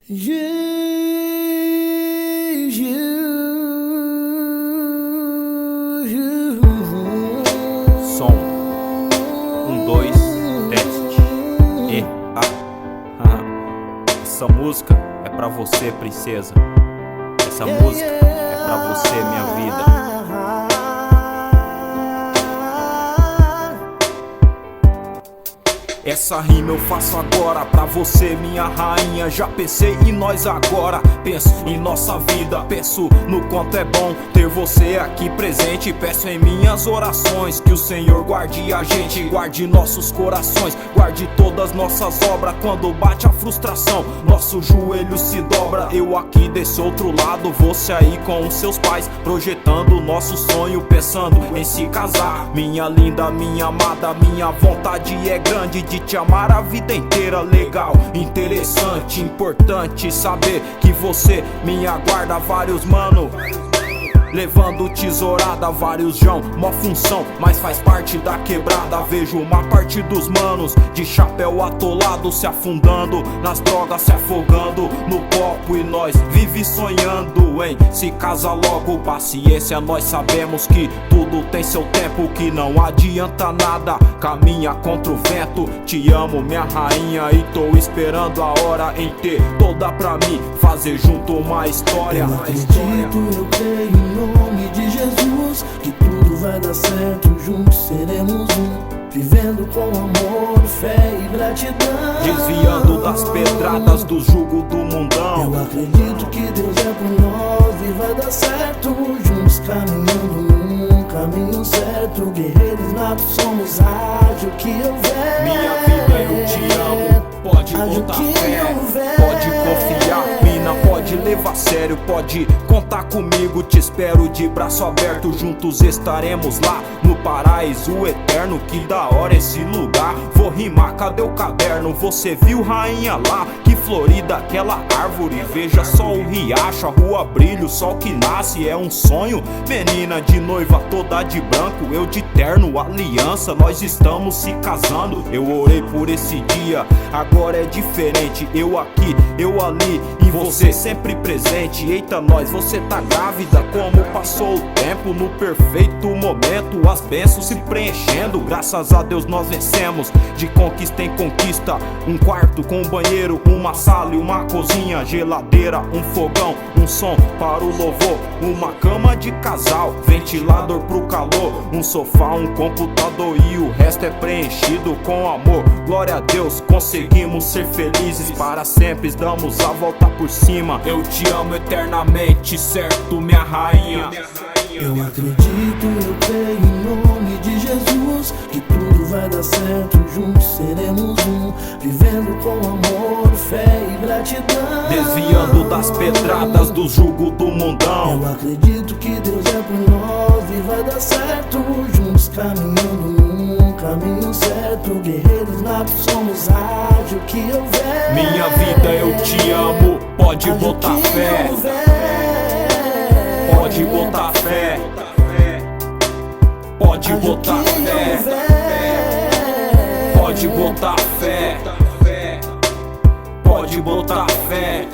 Som 1, 2, teste. Essa música é pra você, princesa. Essa música é pra você, minha vida. Essa rima eu faço agora pra você, minha rainha. Já pensei em nós agora, penso em nossa vida. Penso no quanto é bom ter você aqui presente. Peço em minhas orações que o Senhor guarde a gente, guarde nossos corações, guarde todas nossas obras. Quando bate a frustração, nosso joelho se dobra. Eu aqui desse outro lado, você aí com os seus pais, projetando o nosso sonho, pensando em se casar. Minha linda, minha amada, minha vontade é grande de te amar a vida inteira. Legal, interessante, importante saber que você me aguarda. Vários mano levando tesourada, vários jão, mó função, mas faz parte da quebrada. Vejo uma parte dos manos de chapéu atolado, se afundando nas drogas, se afogando no copo. E nós vive sonhando em se casar logo. Paciência, nós sabemos que tudo tem seu tempo, que não adianta nada, caminha contra o vento. Te amo, minha rainha, e tô esperando a hora em ter toda pra mim, fazer junto uma história. Eu acredito, eu creio em nome de Jesus, que tudo vai dar certo, juntos seremos um, vivendo com amor, fé e gratidão, desviando das pedradas do jugo do mundão. Eu acredito que Deus é por nós e vai dar certo, juntos caminhando num caminho certo. Guerreiros natos somos, haja o que houver. Minha vida, eu te amo, pode botar fé, pode confiar, mina, pode levar a sério, pode contar comigo. Te espero de braço aberto, juntos estaremos lá no paraíso eterno. Que da hora esse lugar, vou rimar, cadê o caderno? Você viu, rainha, lá? Que florida aquela árvore, veja só o riacho, a rua brilha, o sol que nasce, é um sonho. Menina de noiva toda de branco, eu de terno, aliança, nós estamos se casando. Eu orei por esse dia, agora é diferente. Eu aqui, eu ali, e você sempre presente. Eita nós, você tá grávida, como passou o tempo. No perfeito momento, as bênçãos se preenchendo. Graças a Deus nós vencemos, de conquista em conquista. Um quarto com um banheiro, uma sala e uma cozinha, geladeira, um fogão, um som para o louvor, uma cama de casal, ventilador pro calor, um sofá, um computador, e o resto é preenchido com amor. Glória a Deus, conseguimos ser felizes para sempre, damos a volta por cima. Eu te amo eternamente, certo, minha rainha? Eu acredito, eu creio em nome de Jesus, que tudo vai dar certo, juntos seremos um, vivendo com amor, fé e gratidão, desviando das pedradas do jugo do mundão. Eu acredito que Deus é por nós e vai dar certo, juntos caminhando num caminho certo. Guerreiros natos somos, haja o que houver. Minha vida, eu te amo, pode botar fé, pode botar fé, pode botar fé, pode botar fé, pode botar fé.